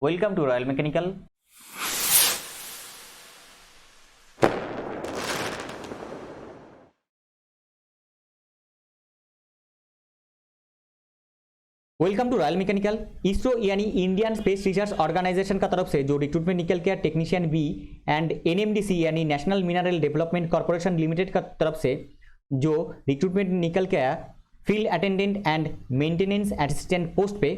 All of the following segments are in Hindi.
Welcome to Royal Mechanical. Welcome to Royal Mechanical. ISRO यानी इंडियन स्पेस रिसर्च ऑर्गेनाइजेशन का तरफ से जो रिक्रूटमेंट निकल के टेक्नीशियन बी एंड एनएमडीसी यानी national mineral development corporation limited का तरफ से जो रिक्रूटमेंट निकल के आया field attendant and maintenance assistant post पे,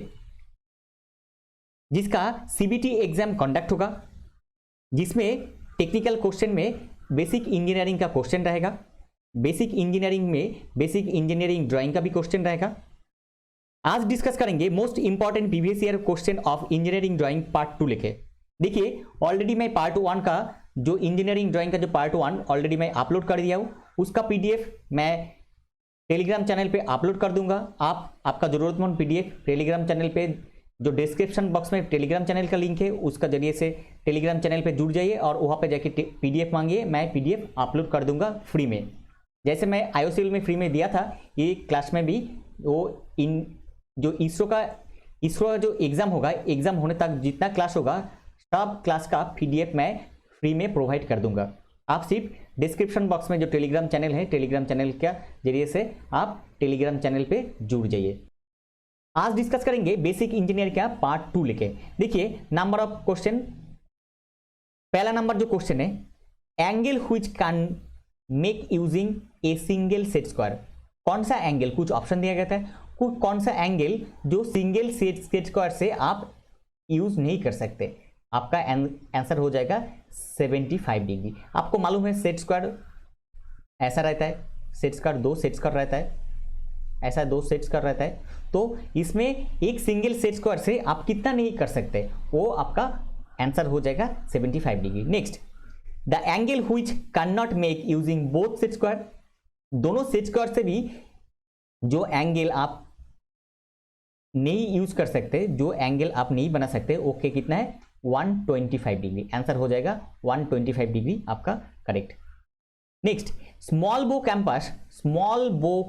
जिसका सीबीटी एग्जाम कंडक्ट होगा, जिसमें टेक्निकल क्वेश्चन में बेसिक इंजीनियरिंग का क्वेश्चन रहेगा, बेसिक इंजीनियरिंग में बेसिक इंजीनियरिंग ड्राइंग का भी क्वेश्चन रहेगा। आज डिस्कस करेंगे most important previous year question of engineering drawing part 2 लेके। देखिए ऑलरेडी मैं पार्ट 1 का जो इंजीनियरिंग ड्राइंग का जो पार्ट 1 ऑलरेडी मैं अपलोड कर दिया हूँ, उसका पीडीएफ मैं टेलीग्राम चैनल पे अपलोड कर दूंगा। आपका जरूरतमंद पीडीएफ टेलीग्राम चैनल पे जो डिस्क्रिप्शन बॉक्स में टेलीग्राम चैनल का लिंक है उसका जरिए से टेलीग्राम चैनल पे जुड़ जाइए और वहाँ पे जाके पीडीएफ मांगिए, मैं पीडीएफ अपलोड कर दूंगा फ्री में। जैसे मैं आईओसीएल में फ्री में दिया था, ये क्लास में भी वो जो इसरो का जो एग्जाम होगा, एग्जाम होने तक जितना क्लास होगा सब क्लास का पीडीएफ मैं फ्री में प्रोवाइड कर दूंगा। आप सिर्फ डिस्क्रिप्शन बॉक्स में जो टेलीग्राम चैनल है, टेलीग्राम चैनल के जरिए से आप टेलीग्राम चैनल पे जुड़ जाइए। आज डिस्कस करेंगे बेसिक इंजीनियर का पार्ट 2 लेके। देखिए नंबर ऑफ क्वेश्चन, पहला नंबर जो क्वेश्चन है, angle which can make using a single set square. कौन सा एंगल, कुछ ऑप्शन दिया गया था, कौन सा एंगल जो सिंगल सेट स्क्वायर से आप यूज नहीं कर सकते। आपका आंसर हो जाएगा 75 डिग्री। आपको मालूम है सेट स्क्वायर ऐसा रहता है, सेट स्क्वायर 2 सेट स्क्वायर रहता है, ऐसा 2 सेट स्क्वायर रहता है, तो इसमें एक सिंगल सेट स्क्वायर से आप कितना नहीं कर सकते, वो आपका आंसर हो जाएगा 75 degree. Next, the angle which can not make using both set square. दोनों सेट स्क्वायर से भी जो एंगल आप नहीं यूज कर सकते, जो एंगल आप नहीं बना सकते, ओके कितना है 125 डिग्री। आंसर हो जाएगा 125 डिग्री आपका correct. Next, small bow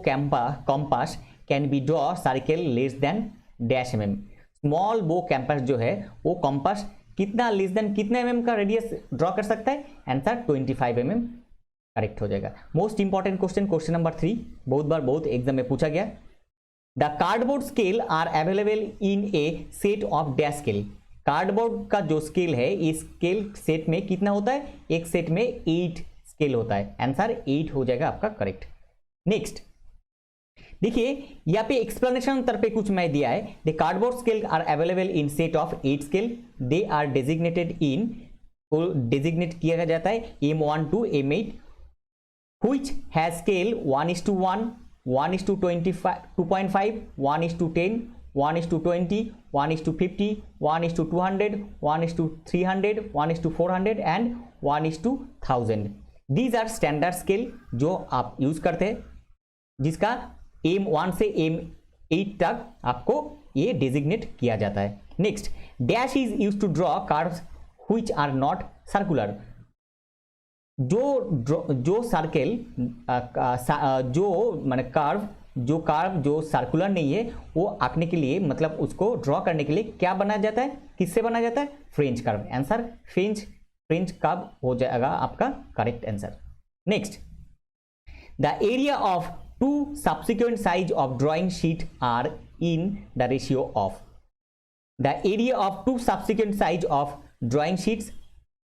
compass can be draw circle less than dash mm। Small bow compass जो है वो कंपास कितना लेस देन कितना mm का रेडियस ड्रॉ कर सकता है, आंसर 25 mm करेक्ट हो जाएगा। Most important question, question number 3, बहुत बार बहुत एग्जाम में पूछा गया। The cardboard scale are available in a set of dash scale. Cardboard का जो स्केल है, इस स्केल सेट में कितना होता है, एक सेट में 8 स्केल होता है, आंसर 8 हो जाएगा आपका करेक्ट। नेक्स्ट देखिए यहाँ पे एक्सप्लेनेशन तरफ पे कुछ मैं दिया है। The cardboard scale are available in set of 8 scale, they are designated in, designate किया जाता है M1 to M8 which has scale 1:1, 1:25, 2.5, 1:10, 1:20, 1:50, 1:200, 1:300, 1:400 and 1:1000। These are standard scale जो आप यूज करते हैं, जिसका M1 से M8 तक आपको ये डेजिग्नेट किया जाता है। Next, dash is use to draw curves which are not circular. जो सर्कल जो माने कर्व जो सर्कुलर नहीं है, वो आंकने के लिए, मतलब उसको ड्रॉ करने के लिए क्या बनाया जाता है, किससे बनाया जाता है, French curve. Answer French curve हो जाएगा आपका correct answer. Next, the area of 2 subsequent size of drawing sheet are in the ratio of. The area of 2 subsequent size of drawing sheets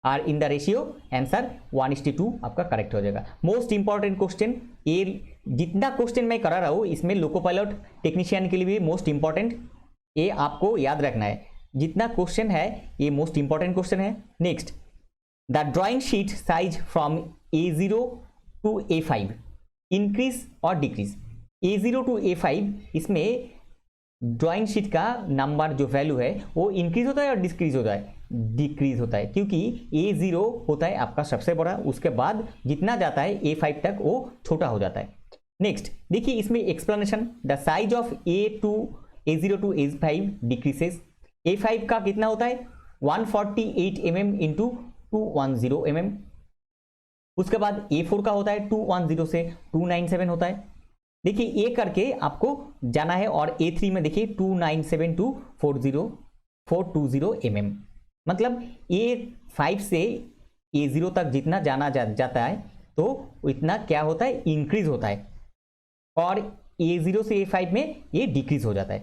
are in the ratio, answer 1:2 आपका करेक्ट हो जाएगा। मोस्ट इंपॉर्टेंट क्वेश्चन, ये जितना क्वेश्चन मैं करा रहा हूं इसमें लोको पायलट टेक्नीशियन के लिए भी मोस्ट इंपॉर्टेंट, ये आपको याद रखना है। जितना क्वेश्चन है ये मोस्ट इंपॉर्टेंट क्वेश्चन है। Next, the drawing sheet size from A0 to A5 increase और डिक्रीज। A0 to A5 इसमें ड्राइंग शीट का नंबर जो वैल्यू है वो इंक्रीज होता है और डिक्रीज होता है, डिक्रीज होता है, क्योंकि A0 होता है आपका सबसे बड़ा, उसके बाद जितना जाता है A5 तक वो छोटा हो जाता है। नेक्स्ट देखिए इसमें explanation, the size of A0 to A5 डिक्रीसेस। A5 का कितना होता है 148 mm इंटू 210 mm। उसके बाद A4 का होता है 210 से 297 होता है। देखिए ये करके आपको जाना है, और A3 में देखिए 297 to 40 420 mm। मतलब A5 से A0 तक जितना जाना जाता है तो इतना क्या होता है, इंक्रीज होता है, और A0 से A5 में ये डिक्रीज हो जाता है।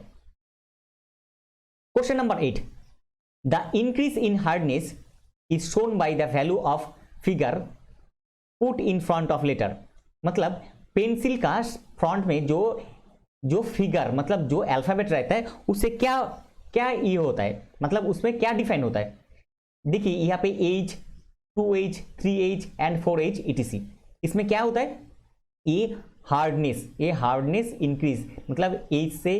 Question number 8, the increase in hardness is shown by the value of figure put in front of letter. मतलब पेंसिल का फ्रंट में जो फिगर मतलब जो अल्फाबेट रहता है उससे क्या क्या ये होता है, मतलब उसमें क्या डिफाइन होता है। देखिए यहाँ पे as, 2H, 3H and 4H etc। इसमें क्या होता है, ये हार्डनेस इंक्रीज, मतलब एज से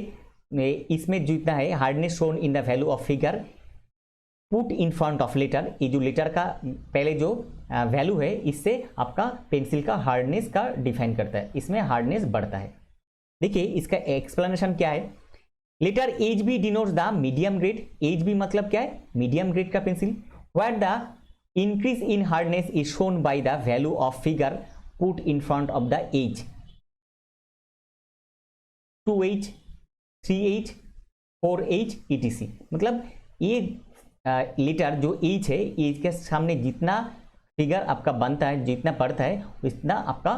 इसमें जितना है hardness shown in the value of figure put in front of letter, ये जो लेटर का पहले जो वैल्यू है इससे आपका पेंसिल का हार्डनेस का डिफाइन करता है, इसमें हार्डनेस बढ़ता है। देखिए इसका एक्सप्लेनेशन क्या है, letter H B denotes the medium grade, H B मतलब क्या है, मीडियम ग्रेड का pencil, where the increase in hardness is shown by the value of figure put in front of the edge, 2H, 3H, 4H etc। मतलब ये लेटर जो एज है, एज के सामने जितना फिगर आपका बनता है, जितना पड़ता है उतना आपका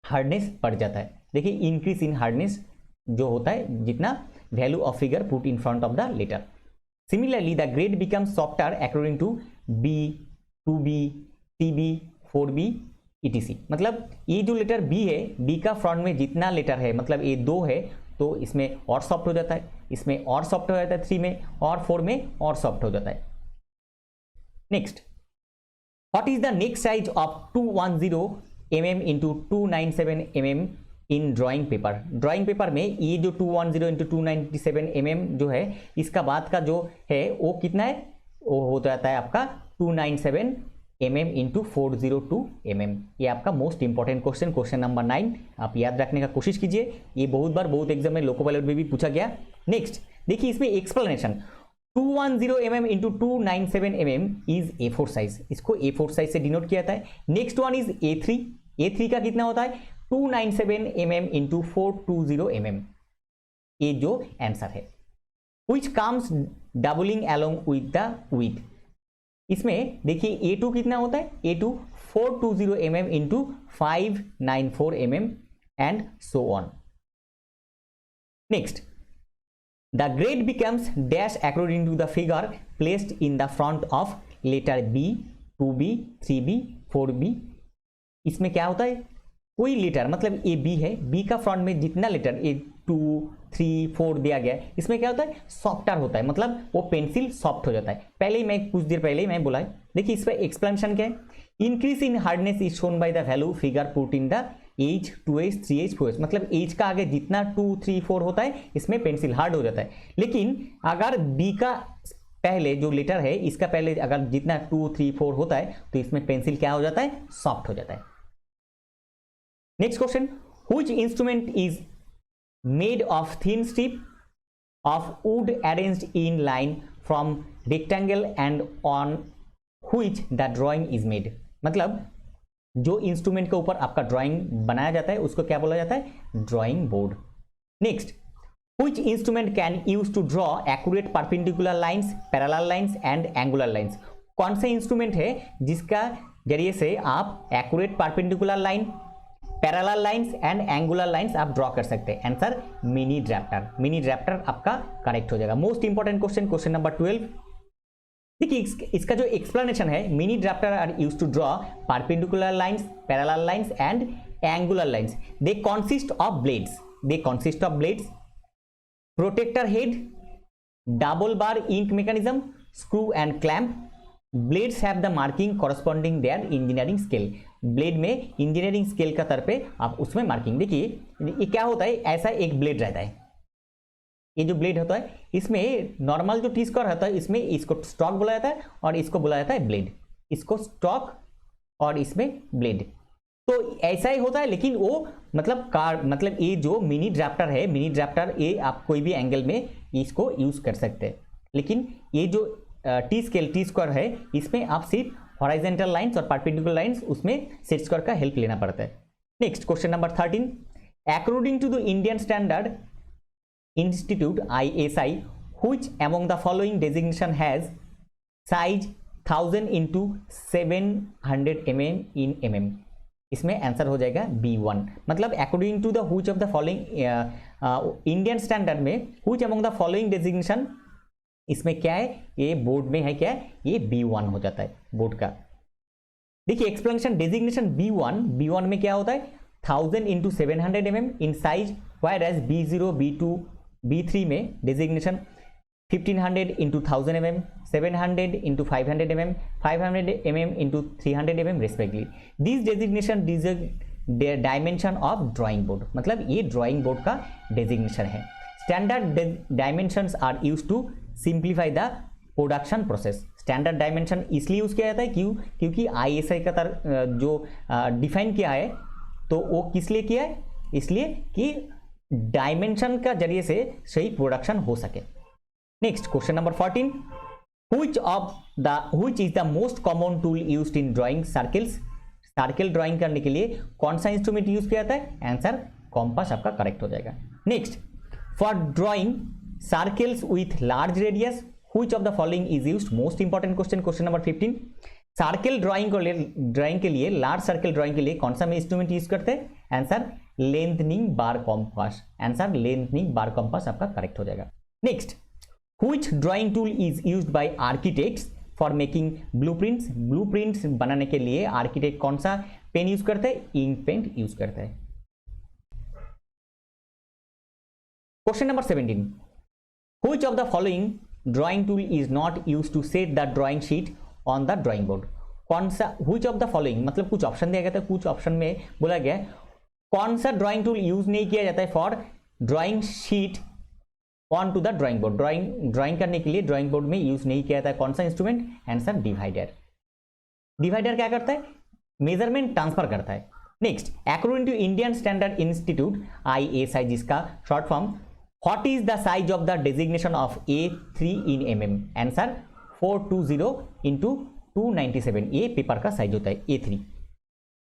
हार्डनेस बढ़ जाता है। देखिए इंक्रीज इन हार्डनेस जो होता है जितना value of figure put in front of the letter. Similarly the grade becomes softer according to B, 2B, 3B, 4B etc। मतलब ये जो लेटर बी है, बी का फ्रंट में जितना लेटर है, मतलब ये 2 है तो इसमें और सॉफ्ट हो जाता है, इसमें और सॉफ्ट हो जाता है 3 में, और 4 में और सॉफ्ट हो जाता है। Next, what is the next size of 210 mm into 297 mm in drawing paper. Drawing paper में ये जो 210 इंटू 297 mm जो है, इसका बाद का जो है वो कितना है, वो हो जाता है आपका 297 mm इंटू 402 mm। ये आपका most important question, question number 9 आप याद रखने का कोशिश कीजिए, ये बहुत बार बहुत एग्जाम में लोको पायलट में भी पूछा गया। नेक्स्ट देखिए इसमें explanation, 210 mm into 297 mm is A4 size, इसको A4 साइज से डिनोट किया जाता है। Next one is A3, A3 का कितना होता है 297 mm इंटू 420 mm, ये जो आंसर है। Which comes doubling along with the width, इसमें देखिए A2 कितना होता है, A2 420 mm into 594 mm and so on. Next, the grade becomes dash according to the figure placed in the front of letter B, 2B, 3B, 4B। इसमें क्या होता है, कोई लेटर मतलब ए बी है, बी का फ्रंट में जितना लेटर A2, 3, 4 दिया गया है, इसमें क्या होता है सॉफ्टर होता है, मतलब वो पेंसिल सॉफ्ट हो जाता है। पहले ही मैं कुछ देर पहले ही मैं बोला है। देखिए इस पर एक्सप्लेनेशन क्या है, increase in hardness is shown by the value figure put in the edge, 2H, 3H, 4H। मतलब एज का आगे जितना 2, 3, 4 होता है इसमें पेंसिल हार्ड हो जाता है। लेकिन अगर बी का पहले जो लेटर है इसका पहले अगर जितना 2, 3, 4 होता है तो इसमें पेंसिल क्या हो जाता है, सॉफ्ट हो जाता है। Next question, which instrument is made of thin strip of would arranged in line from rectangle and on which the drawing is made. मतलब जो इंस्ट्रूमेंट के ऊपर आपका ड्राइंग बनाया जाता है उसको क्या बोला जाता है, drawing board. Next, which instrument can use to draw accurate perpendicular lines, parallel lines and angular lines. कौन सा इंस्ट्रूमेंट है जिसका जरिए से आप accurate perpendicular line, parallel lines and angular lines आप ड्रॉ कर सकते हैं। Answer mini drafter, mini drafter आपका करेक्ट हो जाएगा। Most important question, question number 12। देखिए इसका जो एक्सप्लेनेशन है, mini drafter are used to draw perpendicular lines, parallel lines and angular lines. They consist of blades, protector head, double bar ink mechanism, screw and clamp. Blades have the marking corresponding their engineering scale. Blade में इंजीनियरिंग स्केल का तर पे आप उसमें मार्किंग। देखिए ये क्या होता है, ऐसा एक ब्लेड रहता है, ये जो ब्लेड होता है इसमें नॉर्मल जो टी स्क्वायर होता है इसमें इसको स्टॉक बोला जाता है और इसको बोला जाता है ब्लेड, इसको स्टॉक और इसमें ब्लेड। तो ऐसा ही होता है, लेकिन वो मतलब ये जो मिनी ड्राफ्टर है, मिनी ड्राफ्टर ये आप कोई भी एंगल में इसको यूज कर सकते हैं। लेकिन ये जो टी स्केल, टी स्क्वायर है, इसमें आप सिर्फ हॉरिजॉन्टल लाइंस और परपेंडिकुलर लाइंस उसमें सेट स्क्वायर का हेल्प लेना पड़ता है। Next question number 13, according to the Indian standard institute ISI, which among the following designation has size 1000 into 700 mm in mm, इसमें आंसर हो जाएगा B1। मतलब according to the which of the following Indian standard में which among the following designation, इसमें क्या है, ये बोर्ड में है क्या है, ये B1 हो जाता है बोर्ड का। देखिए एक्सप्लेनेशन डेजिग्नेशन B1 में क्या होता है 1000 into 700 mm in size, whereas B0 B2 B3 में designation 1500 into 1000 mm, 700 into 500 mm, 500 mm into 300 mm respectively. This designation dimension of drawing board, मतलब ये ड्राइंग बोर्ड का डेजिग्नेशन है। Standard dimensions are use to simplify the production process. Standard dimension इसलिए यूज किया जाता है क्योंकि ISI का जो डिफाइन किया है तो वो किस लिए किया है, इसलिए कि डायमेंशन का जरिए से सही प्रोडक्शन हो सके। Next question number 14, which is the most common tool used in drawing circles? Circle drawing करने के लिए कौन सा इंस्ट्रूमेंट यूज किया जाता है, आंसर कॉम्पास आपका करेक्ट हो जाएगा। Next, for drawing circles with large radius which of the following is used? Most important question, question number 15, circle drawing के लिए लार्ज सर्किल ड्राइंग के लिए कौन सा इंस्ट्रूमेंट यूज करते हैं, आंसर लेंथनिंग बार कॉम्पास, आंसर लेंथनिंग बार कॉम्पास आपका करेक्ट हो जाएगा। Next, which drawing tool is used by architects for making blueprints? Blueprints बनाने के लिए आर्किटेक्ट कौन सा पेन यूज करते हैं, इंक पेंट यूज करते हैं। Question number 17, which of the following drawing tool is not used to set the drawing sheet on the drawing board? कौन सा which of the following, मतलब कुछ ऑप्शन दिया गया था, कुछ ऑप्शन में बोला गया कौन सा ड्राइंग टूल यूज नहीं किया जाता है for drawing sheet on to the drawing board. Drawing करने के लिए ड्राइंग बोर्ड में यूज नहीं किया जाता है कौन सा इंस्ट्रूमेंट, आंसर डिवाइडर। डिवाइडर क्या करता है, मेजरमेंट ट्रांसफर करता है। Next, according to Indian standard institute ISI जिसका short form, what is the size of the designation of A3 in mm, answer 420 into 297, ये पेपर का साइज होता है A3।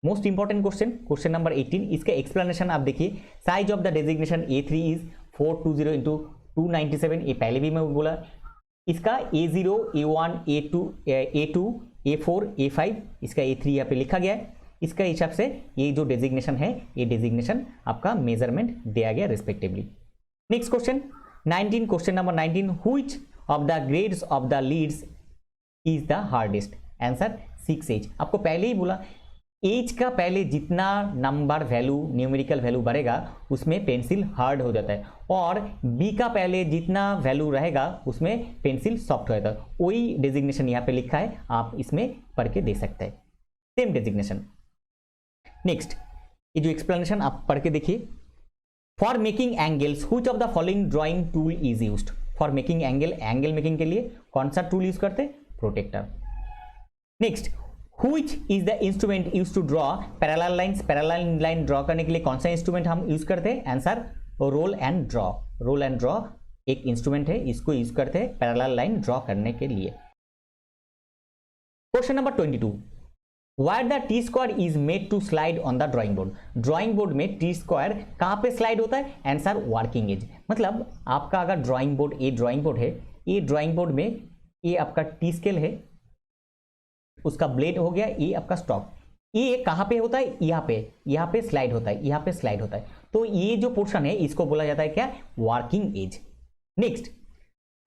Most important question, question number 18, इसका एक्सप्लेनेशन आप देखिए, size of the designation A3 is 420 into 297, ये पहले भी मैं बोला। इसका A0 A1 A2 A4 A5, इसका A3 यहाँ पे लिखा गया है। इसका हिसाब से ये जो डेजिग्नेशन है, ये डेजिग्नेशन आपका मेजरमेंट दिया गया respectively. Next question 19, question number 19, which of the grades of the leads is the hardest, answer 6H। आपको पहले ही बोला एज का पहले जितना नंबर वैल्यू न्यूमेरिकल वैल्यू बढ़ेगा उसमें पेंसिल हार्ड हो जाता है, और बी का पहले जितना वैल्यू रहेगा उसमें पेंसिल सॉफ्ट हो जाता है। वही डेजिग्नेशन यहाँ पे लिखा है, आप इसमें पढ़ के दे सकते हैं, सेम डेजिग्नेशन। नेक्स्ट, ये जो एक्सप्लेनेशन आप पढ़ के देखिए, for making angles which of the following drawing tool is used? For making angle making के लिए कौन सा टूल यूज करते हैं, protector. Next, which is the instrument used to draw parallel lines? Parallel line draw करने के लिए कौन सा इंस्ट्रूमेंट हम यूज करते हैं, answer roll and draw. Roll and draw एक इंस्ट्रूमेंट है, इसको यूज करते हैं पैरेलल लाइन ड्रॉ करने के लिए। Question number 22, where the T square is made to slide on the drawing board? Drawing board में T स्क्वायर कहां पे स्लाइड होता है, आंसर वर्किंग एज। मतलब आपका अगर ड्राइंग बोर्ड, ये ड्राइंग बोर्ड है, ये ड्राइंग बोर्ड में ये आपका T स्केल है, उसका ब्लेड हो गया, ये आपका स्टॉक, ये कहां पे होता है, यहाँ पे स्लाइड होता है, यहाँ पे स्लाइड होता है। तो ये जो पोर्शन है इसको बोला जाता है क्या, working edge. Next,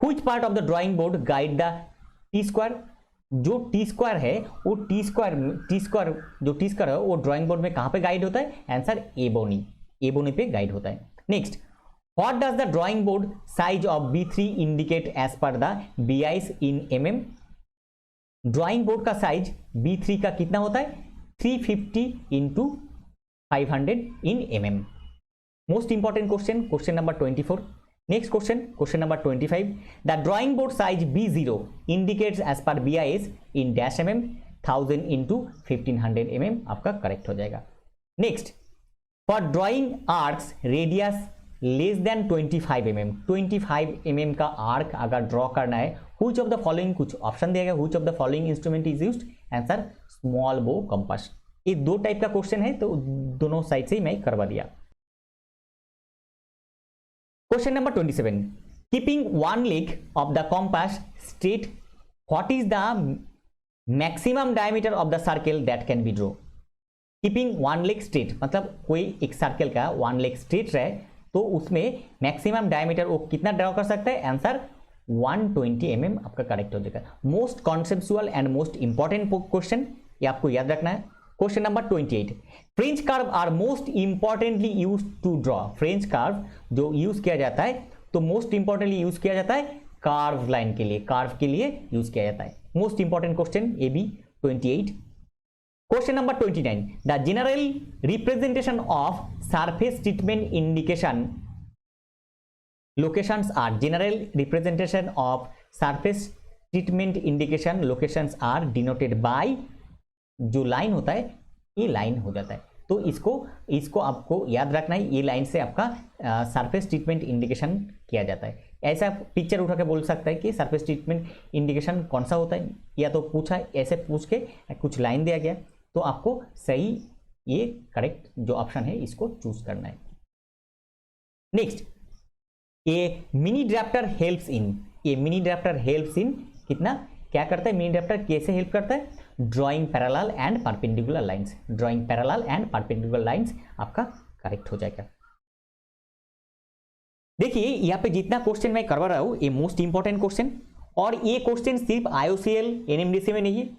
which part of the drawing board guide the T square? जो टी स्क्वायर है वो टी स्क्वायर है वो ड्राइंग बोर्ड में कहां पे गाइड होता है, आंसर एबोनी पे गाइड होता है। Next, what does the drawing board size of B3 indicate as per the BIS in mm? Drawing board का साइज B3 का कितना होता है, 350 into 500 in mm। Most important question, question number 24। Next question, question number 25, the drawing board size B0 indicates as per BIS in dash mm, 1000 into 1500 mm आपका करेक्ट हो जाएगा। Next, for drawing arcs radius less than 25 mm, 25 mm का आर्क अगर ड्रॉ करना है, व्हिच ऑफ द फॉलोइंग, कुछ ऑप्शन दिया गया, which of the following instrument is used, answer small bow compass. ये दो टाइप का क्वेश्चन है तो दोनों साइड से ही मैं करवा दिया। Question number 27, keeping one leg of the compass straight, what is the maximum diameter of the circle that can be draw. Keeping one leg straight मतलब कोई एक सर्कल का वन लेग स्ट्रेट रहे तो उसमें मैक्सिमम डायमीटर वो कितना ड्रॉ कर सकता है, आंसर 120 mm आपका करेक्ट हो जाएगा। Most conceptual and most important question ये आपको याद रखना है। Question number 28, French curve are most importantly use to draw. French curve जो यूज किया जाता है तो मोस्ट इंपॉर्टेंटली यूज किया जाता है कर्व लाइन के लिए, कर्व के लिए यूज किया जाता है। Most important question A B 28। Question number 29, the general representation of surface treatment indication locations are. General representation of surface treatment indication locations are denoted by, जो लाइन होता है ये लाइन हो जाता है। तो इसको आपको याद रखना है, ये लाइन से आपका सरफेस ट्रीटमेंट इंडिकेशन किया जाता है। ऐसा पिक्चर उठा के बोल सकता है कि सरफेस ट्रीटमेंट इंडिकेशन कौन सा होता है, या तो पूछा ऐसे पूछ के कुछ लाइन दिया गया तो आपको सही ये करेक्ट जो ऑप्शन है इसको चूज करना है। Next, A mini drafter helps in. A mini drafter helps in कितना क्या करता है, मिनी ड्राफ्टर कैसे हेल्प करता है, drawing parallel and perpendicular lines. Drawing parallel and perpendicular lines आपका करेक्ट हो जाएगा। देखिए यहाँ पे जितना क्वेश्चन मैं करवा रहा हूं ये मोस्ट इंपॉर्टेंट क्वेश्चन, और ये क्वेश्चन सिर्फ IOCL एनएमडीसी में नहीं है।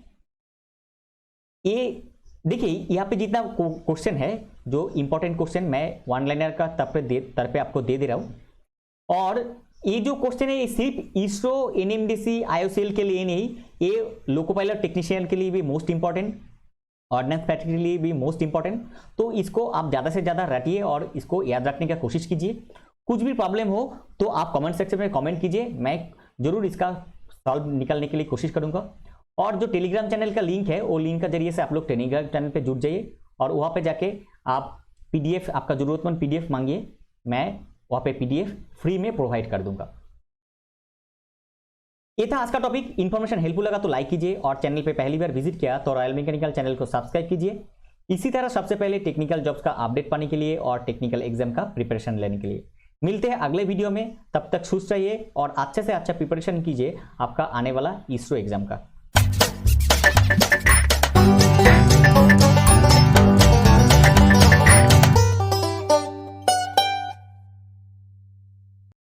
ये देखिए यहाँ पे जितना क्वेश्चन है जो इंपॉर्टेंट क्वेश्चन मैं वन लाइनर का तरफ पे आपको दे रहा हूं, और ये जो क्वेश्चन है ये सिर्फ इसरो एनएमडीसी IOCL के लिए नहीं, ये लोको पायलट टेक्नीशियन के लिए भी मोस्ट इंपॉर्टेंट, ऑर्डिनेंस पैट्रिक के लिए भी मोस्ट इंपॉर्टेंट। तो इसको आप ज़्यादा से ज़्यादा रटिए और इसको याद रखने की कोशिश कीजिए। कुछ भी प्रॉब्लम हो तो आप कमेंट सेक्शन में कमेंट कीजिए, मैं जरूर इसका सॉल्व निकालने के लिए कोशिश करूंगा। और जो टेलीग्राम चैनल का लिंक है वो लिंक के जरिए से आप लोग टेलीग्राम चैनल पे जुड़ जाइए और वहाँ पे जाके आप PDF आपका जरूरतमंद PDF मांगिए, मैं वहाँ पे PDF फ्री में प्रोवाइड कर दूंगा। ये था आज का टॉपिक। इन्फॉर्मेशन हेल्पफुल लगा तो लाइक कीजिए, और चैनल पे पहली बार विजिट किया तो रॉयल मैकेनिकल चैनल को सब्सक्राइब कीजिए। इसी तरह सबसे पहले टेक्निकल जॉब्स का अपडेट पाने के लिए और टेक्निकल एग्जाम का प्रिपरेशन लेने के लिए मिलते हैं अगले वीडियो में। तब तक खुश रहिए और अच्छे से अच्छा प्रिपरेशन कीजिए आपका आने वाला इसरो एग्जाम का।